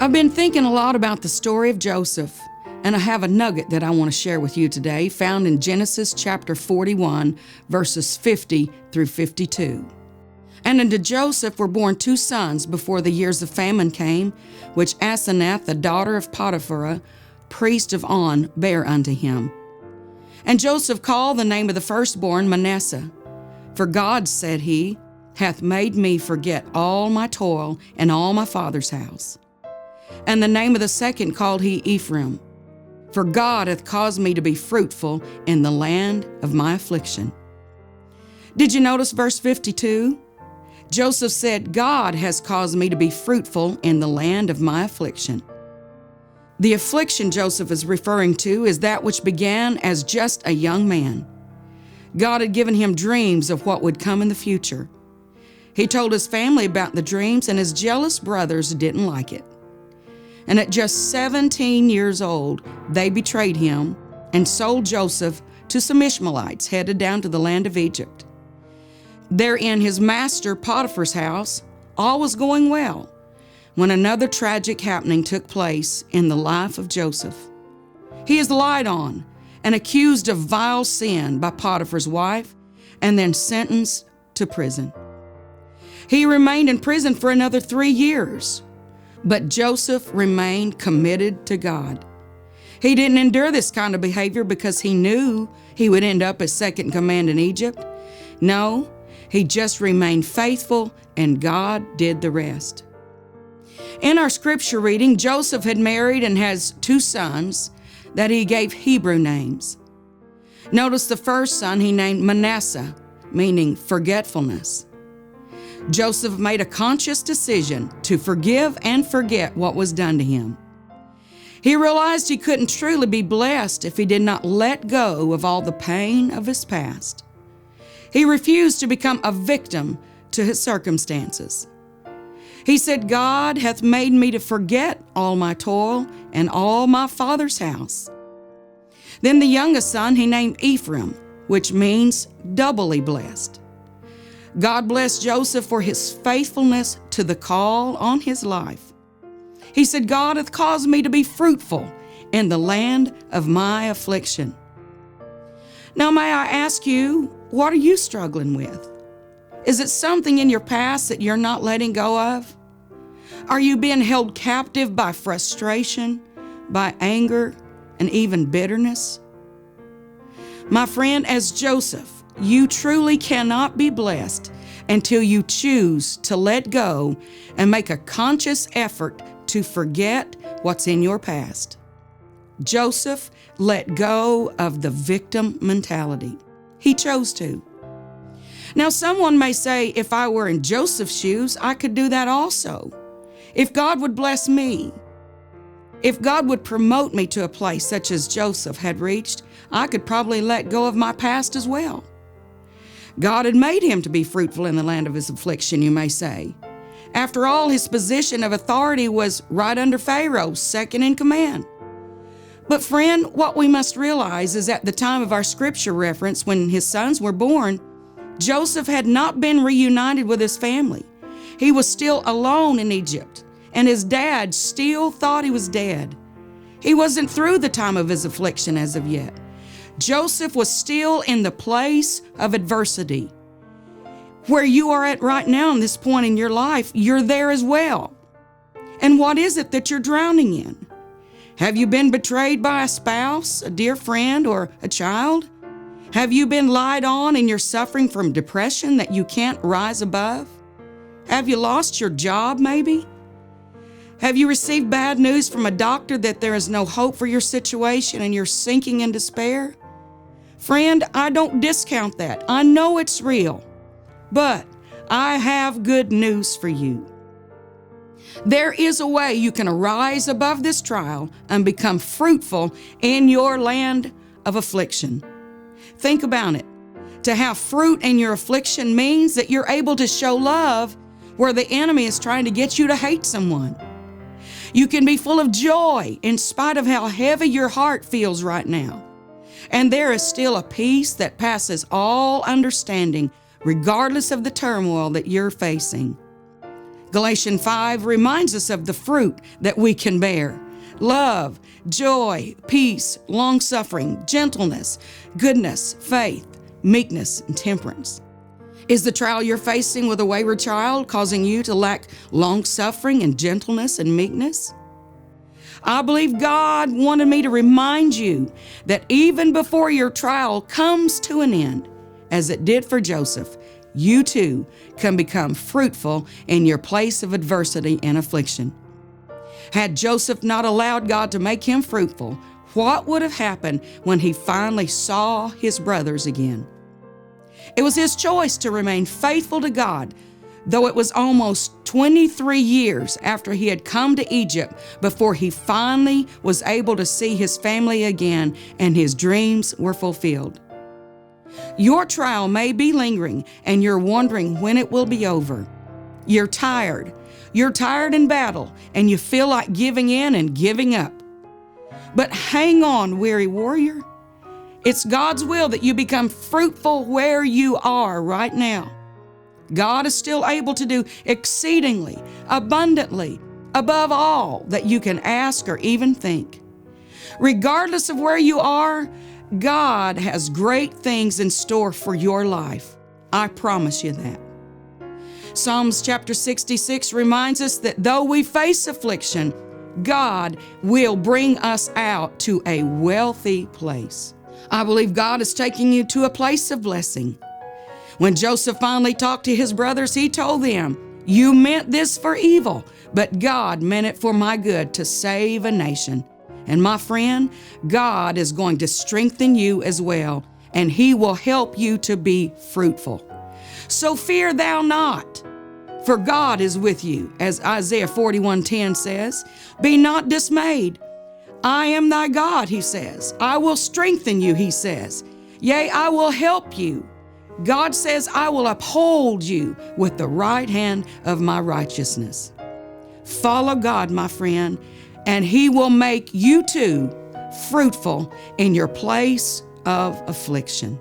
I've been thinking a lot about the story of Joseph, and I have a nugget that I want to share with you today, found in Genesis chapter 41, verses 50 through 52. And unto Joseph were born 2 sons before the years of famine came, which Asenath, the daughter of Potiphar, priest of On, bare unto him. And Joseph called the name of the firstborn Manasseh. For God, said he, hath made me forget all my toil and all my father's house. And the name of the second called he Ephraim. For God hath caused me to be fruitful in the land of my affliction. Did you notice verse 52? Joseph said, God has caused me to be fruitful in the land of my affliction. The affliction Joseph is referring to is that which began as just a young man. God had given him dreams of what would come in the future. He told his family about the dreams, and his jealous brothers didn't like it. And at just 17 years old, they betrayed him and sold Joseph to some Ishmaelites headed down to the land of Egypt. There in his master Potiphar's house, all was going well, when another tragic happening took place in the life of Joseph. He is lied on and accused of vile sin by Potiphar's wife, and then sentenced to prison. He remained in prison for another 3 years. But Joseph remained committed to God. He didn't endure this kind of behavior because he knew he would end up as second in command in Egypt. No, he just remained faithful, and God did the rest. In our scripture reading, Joseph had married and has 2 sons that he gave Hebrew names. Notice the first son he named Manasseh, meaning forgetfulness. Joseph made a conscious decision to forgive and forget what was done to him. He realized he couldn't truly be blessed if he did not let go of all the pain of his past. He refused to become a victim to his circumstances. He said, God hath made me to forget all my toil and all my father's house. Then the youngest son he named Ephraim, which means doubly blessed. God blessed Joseph for his faithfulness to the call on his life. He said, God hath caused me to be fruitful in the land of my affliction. Now, may I ask you, what are you struggling with? Is it something in your past that you're not letting go of? Are you being held captive by frustration, by anger, and even bitterness? My friend, as Joseph, you truly cannot be blessed until you choose to let go and make a conscious effort to forget what's in your past. Joseph let go of the victim mentality. He chose to. Now, someone may say, if I were in Joseph's shoes, I could do that also. If God would bless me, if God would promote me to a place such as Joseph had reached, I could probably let go of my past as well. God had made him to be fruitful in the land of his affliction, you may say. After all, his position of authority was right under Pharaoh, second in command. But friend, what we must realize is at the time of our scripture reference, when his sons were born, Joseph had not been reunited with his family. He was still alone in Egypt, and his dad still thought he was dead. He wasn't through the time of his affliction as of yet. Joseph was still in the place of adversity. Where you are at right now in this point in your life, you're there as well. And what is it that you're drowning in? Have you been betrayed by a spouse, a dear friend, or a child? Have you been lied on and you're suffering from depression that you can't rise above? Have you lost your job maybe? Have you received bad news from a doctor that there is no hope for your situation and you're sinking in despair? Friend, I don't discount that. I know it's real. But I have good news for you. There is a way you can arise above this trial and become fruitful in your land of affliction. Think about it. To have fruit in your affliction means that you're able to show love where the enemy is trying to get you to hate someone. You can be full of joy in spite of how heavy your heart feels right now. And there is still a peace that passes all understanding, regardless of the turmoil that you're facing. Galatians 5 reminds us of the fruit that we can bear: love, joy, peace, long-suffering, gentleness, goodness, faith, meekness, and temperance. Is the trial you're facing with a wayward child causing you to lack long-suffering and gentleness and meekness? I believe God wanted me to remind you that even before your trial comes to an end, as it did for Joseph, you too can become fruitful in your place of adversity and affliction. Had Joseph not allowed God to make him fruitful, what would have happened when he finally saw his brothers again? It was his choice to remain faithful to God, though it was almost 23 years after he had come to Egypt before he finally was able to see his family again and his dreams were fulfilled. Your trial may be lingering and you're wondering when it will be over. You're tired. You're tired in battle and you feel like giving in and giving up. But hang on, weary warrior. It's God's will that you become fruitful where you are right now. God is still able to do exceedingly, abundantly, above all that you can ask or even think. Regardless of where you are, God has great things in store for your life. I promise you that. Psalms chapter 66 reminds us that though we face affliction, God will bring us out to a wealthy place. I believe God is taking you to a place of blessing. When Joseph finally talked to his brothers, he told them, "You meant this for evil, but God meant it for my good to save a nation." And my friend, God is going to strengthen you as well, and He will help you to be fruitful. So fear thou not, for God is with you, as Isaiah 41:10 says. Be not dismayed. I am thy God, He says. I will strengthen you, He says. Yea, I will help you. God says, I will uphold you with the right hand of my righteousness. Follow God, my friend, and He will make you too fruitful in your place of affliction.